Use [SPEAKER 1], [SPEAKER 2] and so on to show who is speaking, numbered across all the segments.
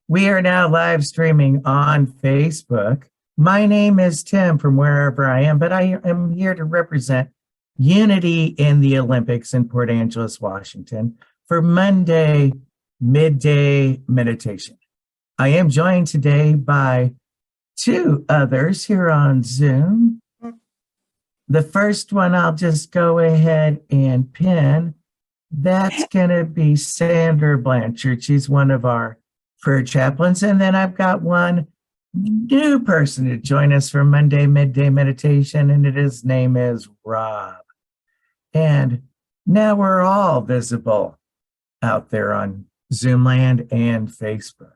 [SPEAKER 1] We are now live streaming on Facebook. My name is Tim from wherever I am, but I am here to represent Unity in the Olympics in Port Angeles, Washington for Monday Midday Meditation. I am joined today by two others here on Zoom. The first one I'll just go ahead and pin. That's going to be Sandra Blanchard. She's one of our prayer chaplains. And then I've got one new person to join us for Monday Midday Meditation, and his name is Rob. And now we're all visible out there on Zoomland and Facebook.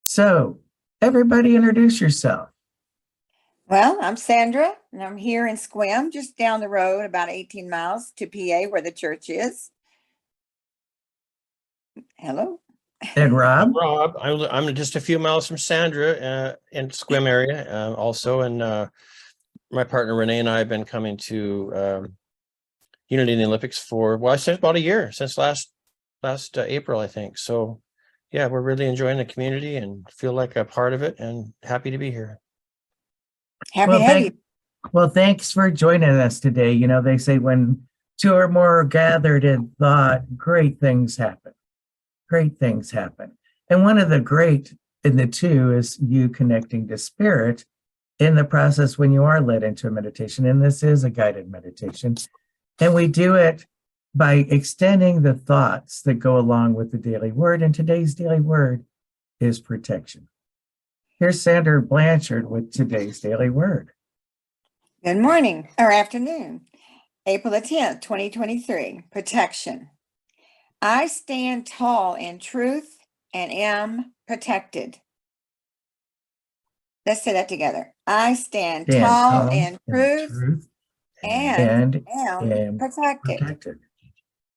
[SPEAKER 1] So everybody introduce yourself.
[SPEAKER 2] Well, I'm Sandra, and I'm here in Squim, just down the road, about 18 miles to PA, where the church is. Hello.
[SPEAKER 1] And Rob?
[SPEAKER 3] Rob, I'm just a few miles from Sandra in Squim area also, and my partner Renee and I have been coming to Unity in the Olympics for, since about a year, since last April, I think. So yeah, we're really enjoying the community and feel like a part of it and happy to be here.
[SPEAKER 2] Happy to have you.
[SPEAKER 1] Well, thanks for joining us today. You know, they say when two or more are gathered in thought, great things happen. Great things happen. And one of the great in the two is you connecting to spirit in the process when you are led into a meditation. And this is a guided meditation. And we do it by extending the thoughts that go along with the daily word. And today's daily word is protection. Here's Sandra Blanchard with today's daily word.
[SPEAKER 2] Good morning or afternoon. April the 10th, 2023. Protection. I stand tall in truth and am protected. Let's say that together. I stand tall in truth and am protected.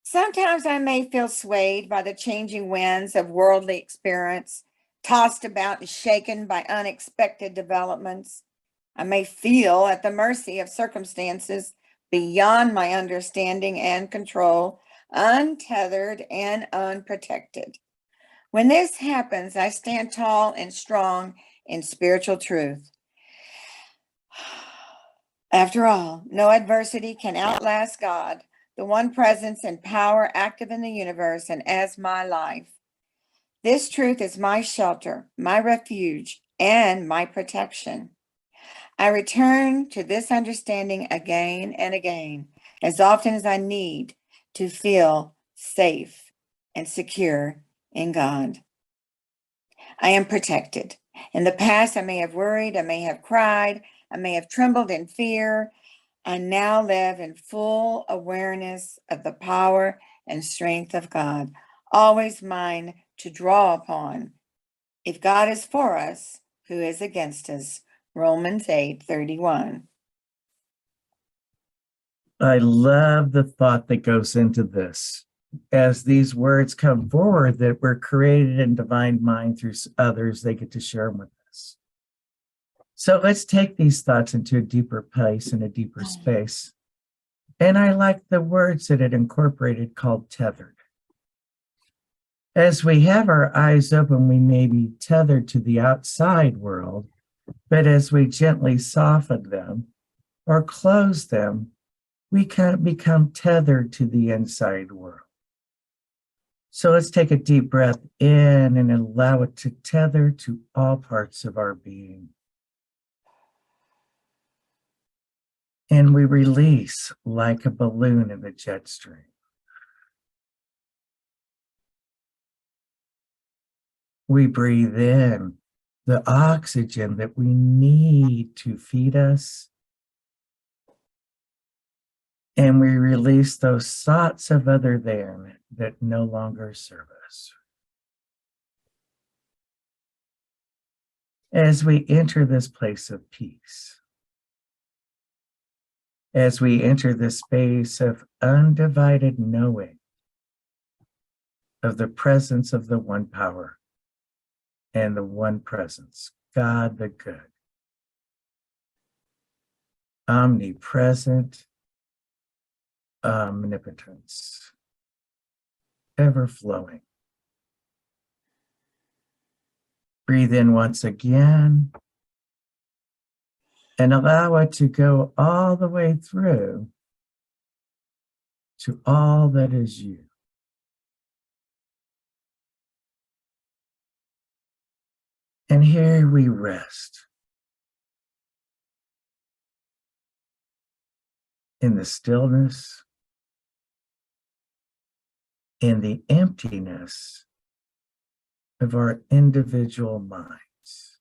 [SPEAKER 2] Sometimes I may feel swayed by the changing winds of worldly experience, tossed about and shaken by unexpected developments. I may feel at the mercy of circumstances beyond my understanding and control, untethered and unprotected. When this happens, I stand tall and strong in spiritual truth. After all, no adversity can outlast God, the one presence and power active in the universe and as my life. This truth is my shelter, my refuge, and my protection. I return to this understanding again and again, as often as I need to feel safe and secure in God. I am protected. In the past, I may have worried, I may have cried, I may have trembled in fear. I now live in full awareness of the power and strength of God, always mine to draw upon. If God is for us, who is against us? Romans 8:31.
[SPEAKER 1] I love the thought that goes into this. As these words come forward that we're created in divine mind through others, they get to share them with us. So let's take these thoughts into a deeper place and a deeper space. And I like the words that it incorporated called tethered. As we have our eyes open, we may be tethered to the outside world, but as we gently soften them or close them, we can become tethered to the inside world. So let's take a deep breath in and allow it to tether to all parts of our being. And we release like a balloon in the jet stream. We breathe in the oxygen that we need to feed us. And we release those thoughts of other than that no longer serve us. As we enter this place of peace, as we enter this space of undivided knowing of the presence of the one power and the one presence, God the good, omnipresent, omnipotence, ever flowing. Breathe in once again and allow it to go all the way through to all that is you. And here we rest in the stillness, in the emptiness of our individual minds.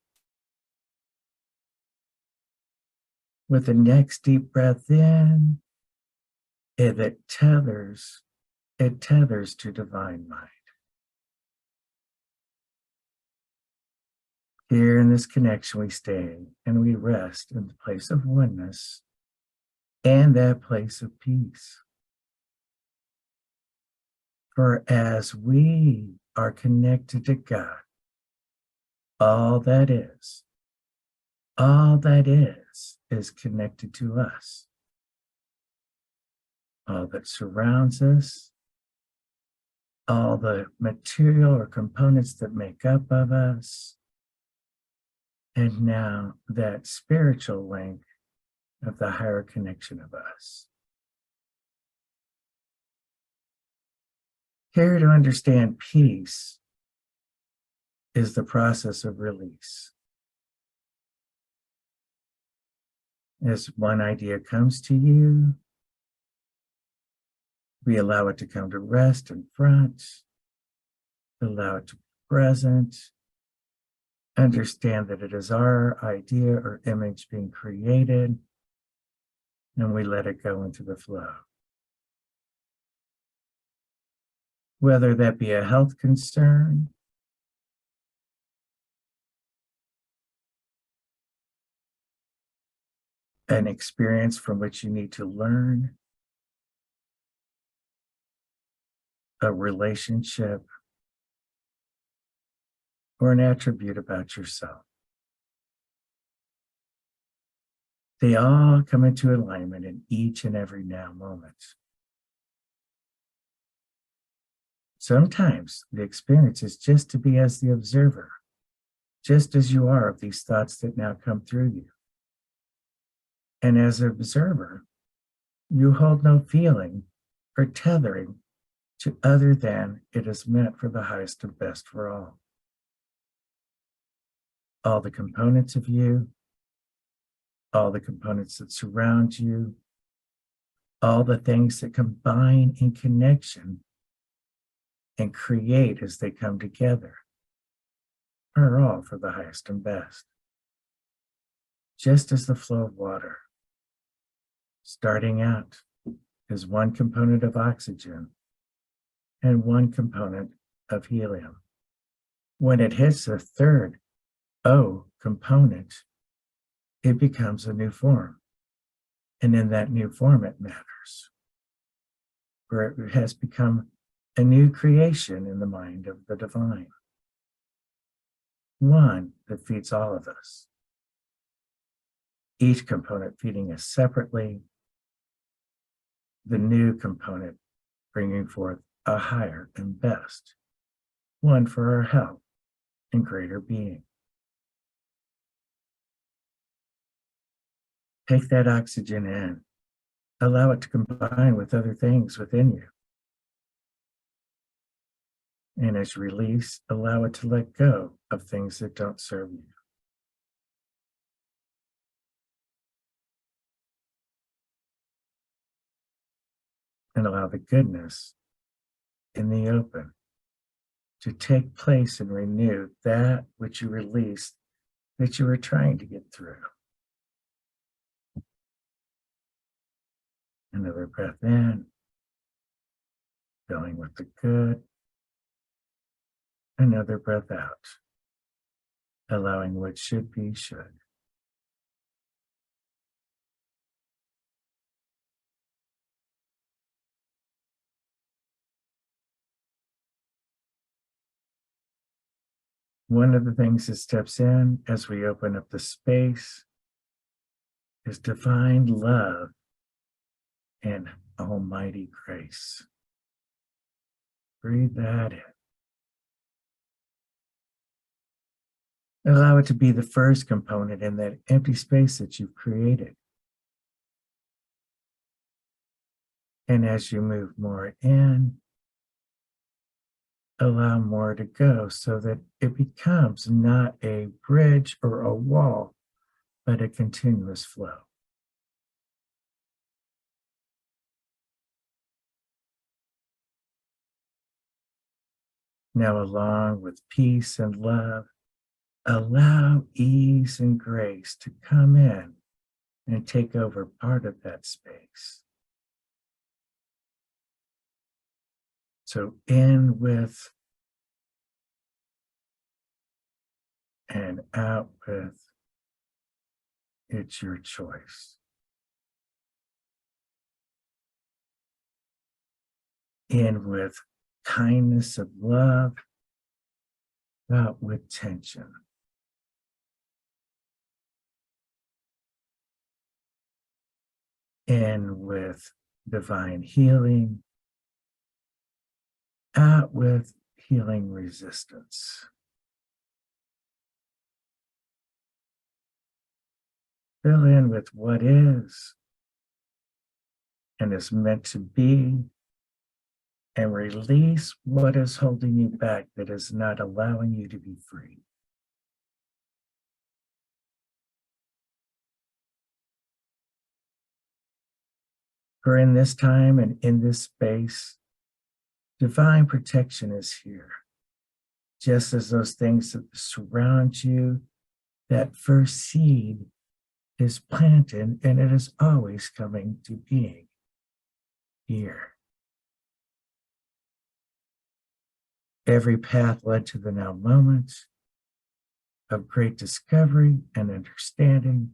[SPEAKER 1] With the next deep breath in, it tethers to divine mind. Here in this connection we stay and we rest in the place of oneness and that place of peace. For as we are connected to God, all that is connected to us. All that surrounds us, all the material or components that make up of us, and now that spiritual link of the higher connection of us. Here to understand peace is the process of release. As one idea comes to you, we allow it to come to rest in front, allow it to be present, understand that it is our idea or image being created, and we let it go into the flow. Whether that be a health concern, an experience from which you need to learn, a relationship, or an attribute about yourself. They all come into alignment in each and every now moment. Sometimes the experience is just to be as the observer, just as you are of these thoughts that now come through you. And as an observer, you hold no feeling or tethering to other than it is meant for the highest and best for all. All the components of you, all the components that surround you, all the things that combine in connection and create as they come together are all for the highest and best. Just as the flow of water, starting out as one component of oxygen and one component of helium. When it hits the third O component, it becomes a new form. And in that new form, it matters. For it has become a new creation in the mind of the divine. One that feeds all of us. Each component feeding us separately, the new component bringing forth a higher and best, one for our health and greater being. Take that oxygen in, allow it to combine with other things within you. And as you release, allow it to let go of things that don't serve you. And allow the goodness in the open to take place and renew that which you released that you were trying to get through. Another breath in, filling with the good. Another breath out, allowing what should be should. One of the things that steps in as we open up the space is divine love and almighty grace. Breathe that in. Allow it to be the first component in that empty space that you've created. And as you move more in, allow more to go so that it becomes not a bridge or a wall, but a continuous flow. Now, along with peace and love, allow ease and grace to come in and take over part of that space. So in with and out with, it's your choice. In with kindness of love, out with tension. In with divine healing, out with healing resistance. Fill in with what is and is meant to be, and release what is holding you back that is not allowing you to be free. For in this time and in this space, divine protection is here. Just as those things that surround you, that first seed is planted and it is always coming to being here. Every path led to the now moment of great discovery and understanding.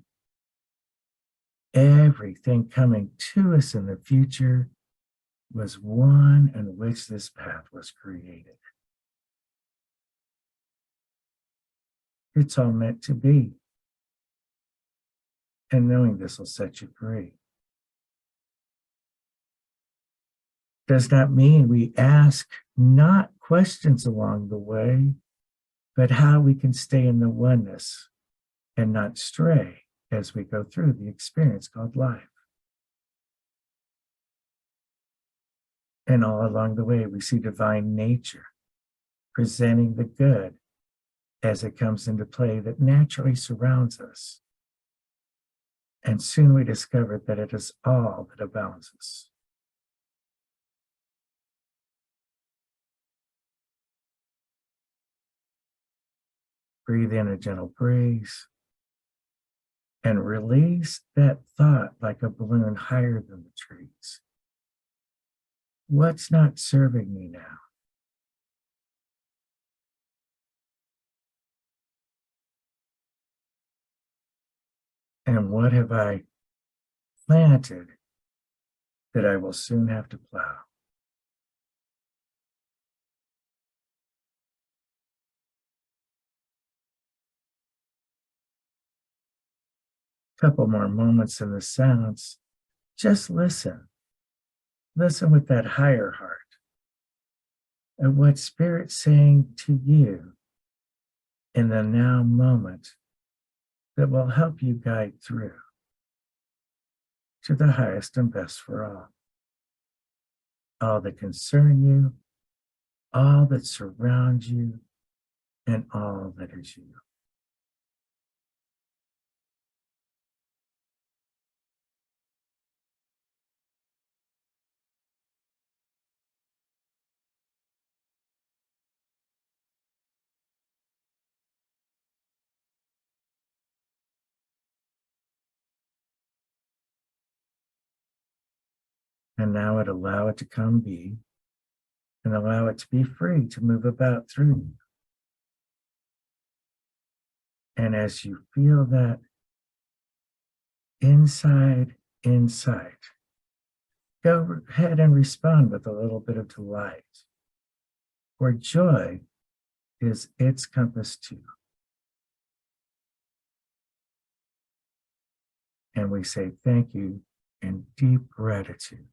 [SPEAKER 1] Everything coming to us in the future was one in which this path was created. It's all meant to be. And knowing this will set you free. Does not mean we ask not questions along the way, but how we can stay in the oneness and not stray as we go through the experience called life. And all along the way, we see divine nature presenting the good as it comes into play that naturally surrounds us. And soon we discover that it is all that abounds us. Breathe in a gentle breeze and release that thought like a balloon higher than the trees. What's not serving me now? And what have I planted that I will soon have to plow? Couple more moments in the silence. Just listen. Listen with that higher heart at what Spirit's saying to you in the now moment that will help you guide through to the highest and best for all that concern you, all that surround you, and all that is you. And now allow it to come be, and allow it to be free to move about through you. And as you feel that inside, go ahead and respond with a little bit of delight. For joy is its compass too. And we say thank you in deep gratitude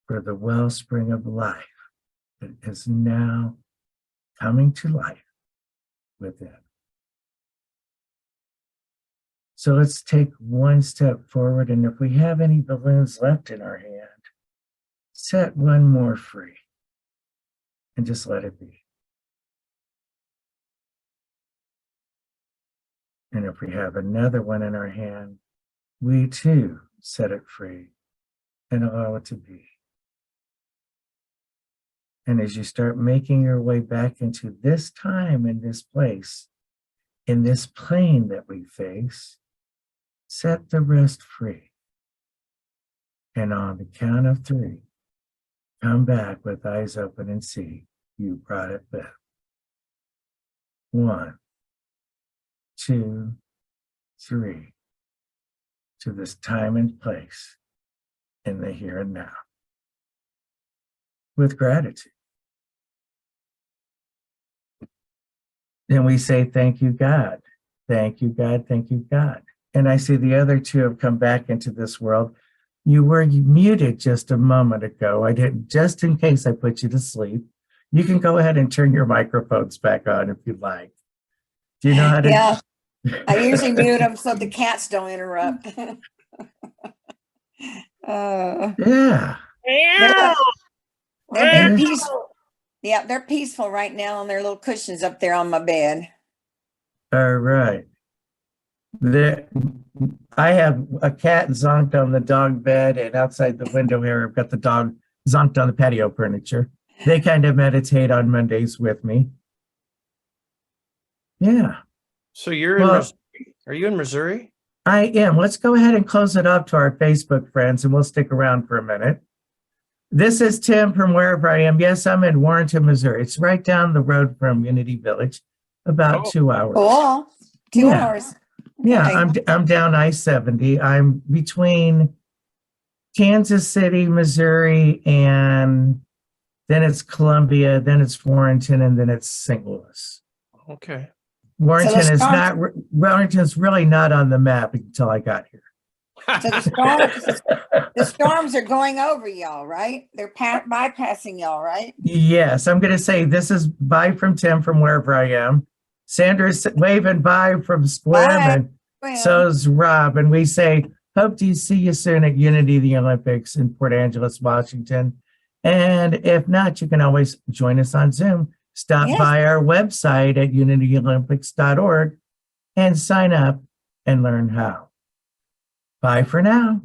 [SPEAKER 1] for the wellspring of life that is now coming to life within. So let's take one step forward, and if we have any balloons left in our hand, set one more free and just let it be. And if we have another one in our hand, we too set it free and allow it to be. And as you start making your way back into this time and this place, in this plane that we face, set the rest free. And on the count of 3, come back with eyes open and see you brought it back. 1, 2, 3, to this time and place in the here and now. With gratitude. Then we say, thank you, God. Thank you, God. Thank you, God. And I see the other 2 have come back into this world. You were muted just a moment ago. I didn't, just in case I put you to sleep. You can go ahead and turn your microphones back on if you'd like. Do you know how to?
[SPEAKER 2] Yeah, I usually mute them so the cats don't interrupt.
[SPEAKER 1] Yeah.
[SPEAKER 2] They're peaceful. Yeah, they're peaceful right now on their little cushions up there on my bed.
[SPEAKER 1] All right. I have a cat zonked on the dog bed, and outside the window here, I've got the dog zonked on the patio furniture. They kind of meditate on Mondays with me. Yeah.
[SPEAKER 3] So you're in Missouri? Are you in Missouri?
[SPEAKER 1] I am. Let's go ahead and close it up to our Facebook friends, and we'll stick around for a minute. This is Tim from wherever I am. Yes, I'm in Warrenton, Missouri. It's right down the road from Unity Village, about 2 hours.
[SPEAKER 2] Cool. 2 hours.
[SPEAKER 1] Yeah,
[SPEAKER 2] Okay.
[SPEAKER 1] I'm down I-70. I'm between Kansas City, Missouri, and then it's Columbia, then it's Warrenton, and then it's St. Louis.
[SPEAKER 3] Okay.
[SPEAKER 1] Warrenton's really not on the map until I got here.
[SPEAKER 2] So the storms are going over y'all, right? They're bypassing y'all, right?
[SPEAKER 1] Yes, I'm going to say this is bye from Tim from wherever I am. Sandra's waving bye from Squim, and so's Rob. And we say, hope to see you soon at Unity the Olympics in Port Angeles, Washington. And if not, you can always join us on Zoom. Stop by our website at unityolympics.org and sign up and learn how. Bye for now.